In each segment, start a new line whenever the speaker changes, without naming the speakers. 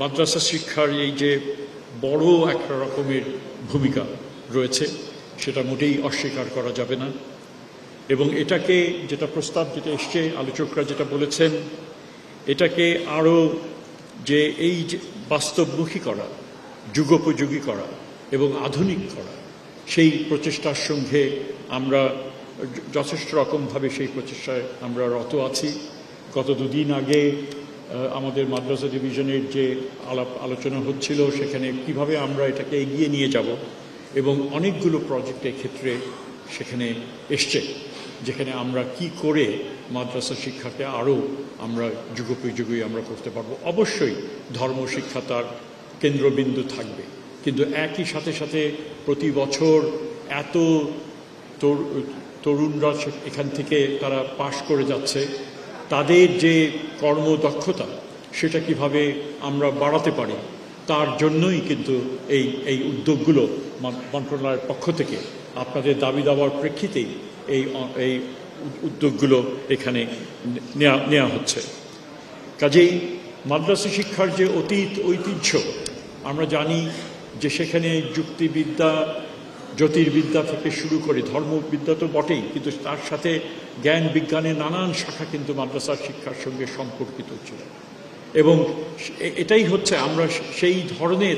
মাদ্রাসা শিক্ষার এই যে বড় একটা রকমের ভূমিকা রয়েছে সেটা মোটেই অস্বীকার করা যাবে না এবং এটাকে যেটা প্রস্তাব যেটা এসছে আলোচকরা যেটা বলেছেন এটাকে আরও যে এই যে বাস্তবমুখী করা যুগোপযোগী করা এবং আধুনিক করা সেই প্রচেষ্টার সঙ্গে আমরা যথেষ্ট রকমভাবে সেই প্রচেষ্টায় আমরা রত আছি। গত দুদিন আগে আমাদের মাদ্রাসা ডিভিশনের যে আলোচনা হচ্ছিল সেখানে কিভাবে আমরা এটাকে এগিয়ে নিয়ে যাব এবং অনেকগুলো প্রজেক্টের ক্ষেত্রে সেখানে এসছে যেখানে আমরা কি করে মাদ্রাসা শিক্ষাকে আরও আমরা যুগোপযোগী আমরা করতে পারবো। অবশ্যই ধর্মশিক্ষা তার কেন্দ্রবিন্দু থাকবে, কিন্তু একই সাথে সাথে প্রতি বছর এত তরুণরা এখান থেকে তারা পাশ করে যাচ্ছে, তাদের যে কর্মদক্ষতা সেটা কিভাবে আমরা বাড়াতে পারি তার জন্যই কিন্তু এই উদ্যোগগুলো মন্ত্রণালয়ের পক্ষ থেকে আপনাদের দাবি দাওয়ার প্রেক্ষিতেই এই উদ্যোগগুলো এখানে নেওয়া হচ্ছে। কাজেই মাদ্রাসা শিক্ষার যে ঐতিহ্য আমরা জানি যে সেখানে যুক্তিবিদ্যা জ্যোতির্বিদ্যা থেকে শুরু করে ধর্মবিদ্যা তো বটেই, কিন্তু তার সাথে জ্ঞান বিজ্ঞানের নানান শাখা কিন্তু মাদ্রাসার শিক্ষার সঙ্গে সম্পর্কিত ছিল এবং এটাই হচ্ছে আমরা সেই ধরনের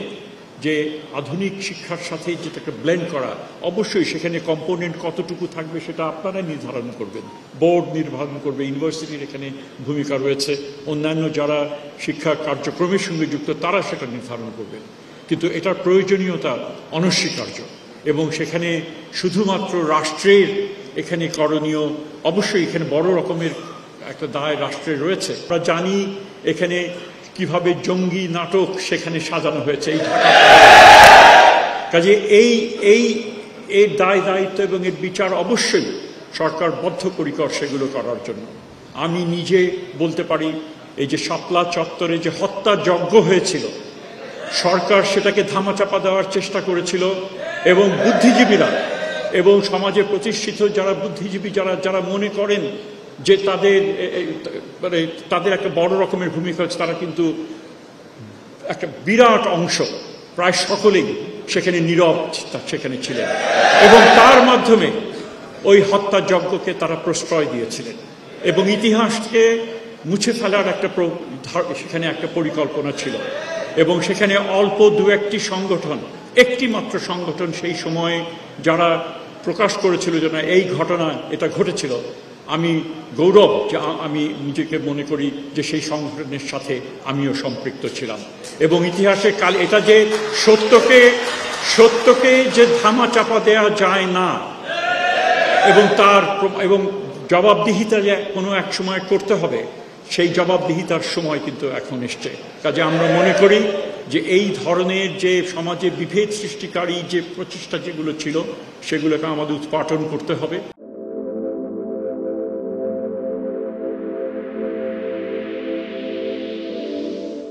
যে আধুনিক শিক্ষার সাথে যেটাকে ব্লেন্ড করা। অবশ্যই সেখানে কম্পোনেন্ট কতটুকু থাকবে সেটা আপনারা নির্ধারণ করবেন, বোর্ড নির্ধারণ করবে, ইউনিভার্সিটির এখানে ভূমিকা রয়েছে, অন্যান্য যারা শিক্ষা কার্যক্রমের সঙ্গে যুক্ত তারা সেটা নির্ধারণ করবেন, কিন্তু এটার প্রয়োজনীয়তা অনস্বীকার্য এবং সেখানে শুধুমাত্র রাষ্ট্রের এখানে করণীয়। অবশ্যই এখানে বড় রকমের একটা দায় রাষ্ট্রের রয়েছে। আমরা জানি এখানে কিভাবে জঙ্গি নাটক সেখানে সাজানো হয়েছে এই ঢাকা। কাজে এর দায় দায়িত্ব এবং এর বিচার অবশ্যই সরকার বদ্ধপরিকর সেগুলো করার জন্য। আমি নিজে বলতে পারি এই যে শাপলা চত্বরে যে হত্যাযজ্ঞ হয়েছিল, সরকার সেটাকে ধামাচাপা দেওয়ার চেষ্টা করেছিল এবং বুদ্ধিজীবীরা এবং সমাজে প্রতিষ্ঠিত যারা বুদ্ধিজীবী যারা মনে করেন যে তাদের একটা বড় রকমের ভূমিকা হচ্ছে, তারা কিন্তু একটা বিরাট অংশ প্রায় সকলেই সেখানে নীরব সেখানে ছিলেন এবং তার মাধ্যমে ওই হত্যাযজ্ঞকে তারা প্রশ্রয় দিয়েছিলেন এবং ইতিহাসকে মুছে ফেলার সেখানে একটা পরিকল্পনা ছিল এবং সেখানে অল্প দু একটি সংগঠন, একটি মাত্র সংগঠন সেই সময়ে যারা প্রকাশ করেছিল যে না এই ঘটনা এটা ঘটেছিল। আমি গৌরব যে আমি নিজেকে মনে করি যে সেই সংগঠনের সাথে আমিও সম্পৃক্ত ছিলাম এবং ইতিহাসে কাল এটা যে সত্যকে যে ধামাচাপা দেওয়া যায় না এবং জবাবদিহিতা যে কোনো এক সময় করতে হবে, সেই জবাবদিহিতার সময় কিন্তু এখন এসছে। কাজে আমরা মনে করি যে এই ধরনের যে সমাজে বিভেদ সৃষ্টিকারী যে প্রচেষ্টা যেগুলো ছিল সেগুলোকে আমাদের উৎপাটন করতে হবে।